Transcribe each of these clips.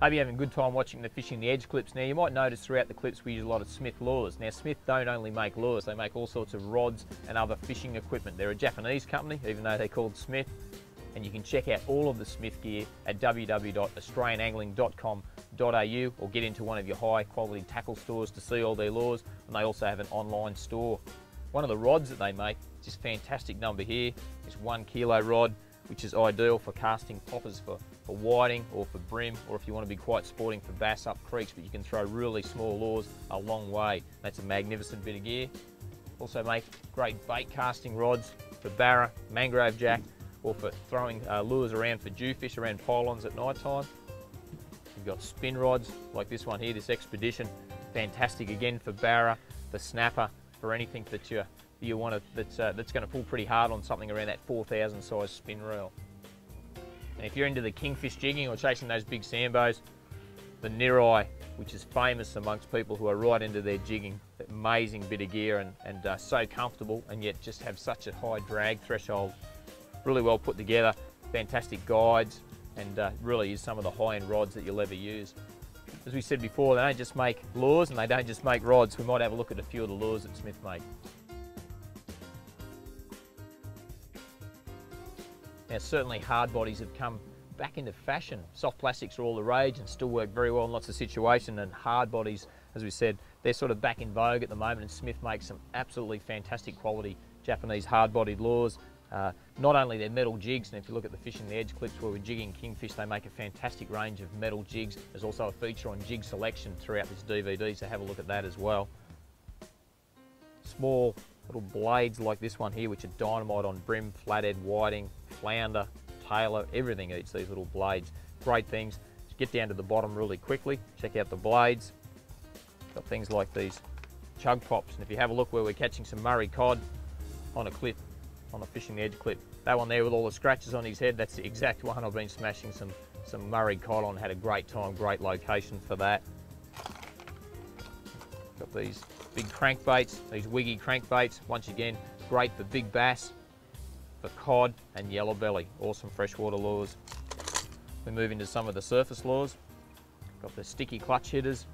Hope you're having a good time watching the Fishing the Edge clips. Now you might notice throughout the clips we use a lot of Smith lures. Now Smith don't only make lures, they make all sorts of rods and other fishing equipment. They're a Japanese company, even though they're called Smith. And you can check out all of the Smith gear at www.australianangling.com.au or get into one of your high quality tackle stores to see all their lures, and they also have an online store. One of the rods that they make, this fantastic number here, is 1 kilo rod, which is ideal for casting poppers for whiting or for brim, or if you want to be quite sporting for bass up creeks, but you can throw really small lures a long way. That's a magnificent bit of gear. Also make great bait casting rods for barra, mangrove jack, or for throwing lures around for jewfish around pylons at night time. You've got spin rods like this one here, this Expedition. Fantastic again for barra, for snapper, for anything that you want to, that's going to pull pretty hard on something around that 4,000 size spin reel. And if you're into the kingfish jigging or chasing those big sambos, the Nirai, which is famous amongst people who are right into their jigging. Amazing bit of gear and so comfortable, and yet just have such a high drag threshold. Really well put together, fantastic guides, and really is some of the high-end rods that you'll ever use. As we said before, they don't just make lures and they don't just make rods. We might have a look at a few of the lures that Smith make. Now certainly hard bodies have come back into fashion. Soft plastics are all the rage and still work very well in lots of situations, and hard bodies, as we said, they're sort of back in vogue at the moment, and Smith makes some absolutely fantastic quality Japanese hard-bodied lures. Not only their metal jigs, and if you look at the Fishing the Edge clips where we're jigging kingfish, they make a fantastic range of metal jigs. There's also a feature on jig selection throughout this DVD, so have a look at that as well. Small little blades like this one here, which are dynamite on brim, flathead, whiting, flounder, tailor, everything eats these little blades. Great things. Just get down to the bottom really quickly, check out the blades. Got things like these chug pops, and if you have a look where we're catching some Murray cod on a clip, on a Fishing the Edge clip. That one there with all the scratches on his head, that's the exact one I've been smashing some Murray cod on. Had a great time, great location for that. Got these big crankbaits, these wiggy crankbaits. Once again, great for big bass, for cod and yellow belly. Awesome freshwater lures. We move into some of the surface lures. Got the sticky clutch hitters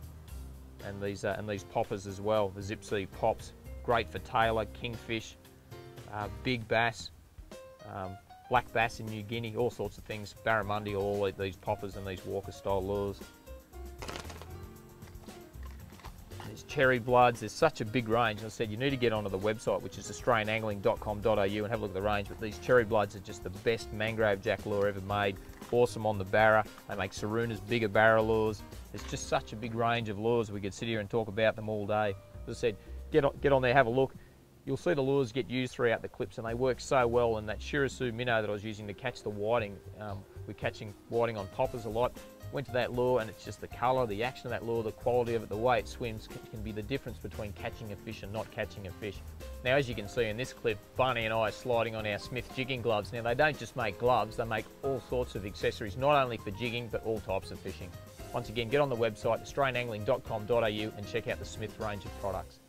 and these poppers as well, the Zip Sea pops. Great for tailor, kingfish, big bass, black bass in New Guinea, all sorts of things. Barramundi all eat these poppers and these Walker style lures. There's cherry bloods, there's such a big range. As I said, you need to get onto the website, which is australianangling.com.au, and have a look at the range. But these cherry bloods are just the best mangrove jack lure ever made. Awesome on the barra. They make Saruna's bigger barra lures. There's just such a big range of lures. We could sit here and talk about them all day. As I said, get on there, have a look. You'll see the lures get used throughout the clips, and they work so well. And that Shirasu minnow that I was using to catch the whiting, we're catching whiting on poppers a lot. Went to that lure, and it's just the colour, the action of that lure, the quality of it, the way it swims can be the difference between catching a fish and not catching a fish. Now, as you can see in this clip, Barney and I are sliding on our Smith jigging gloves. Now, they don't just make gloves, they make all sorts of accessories, not only for jigging, but all types of fishing. Once again, get on the website, australianangling.com.au, and check out the Smith range of products.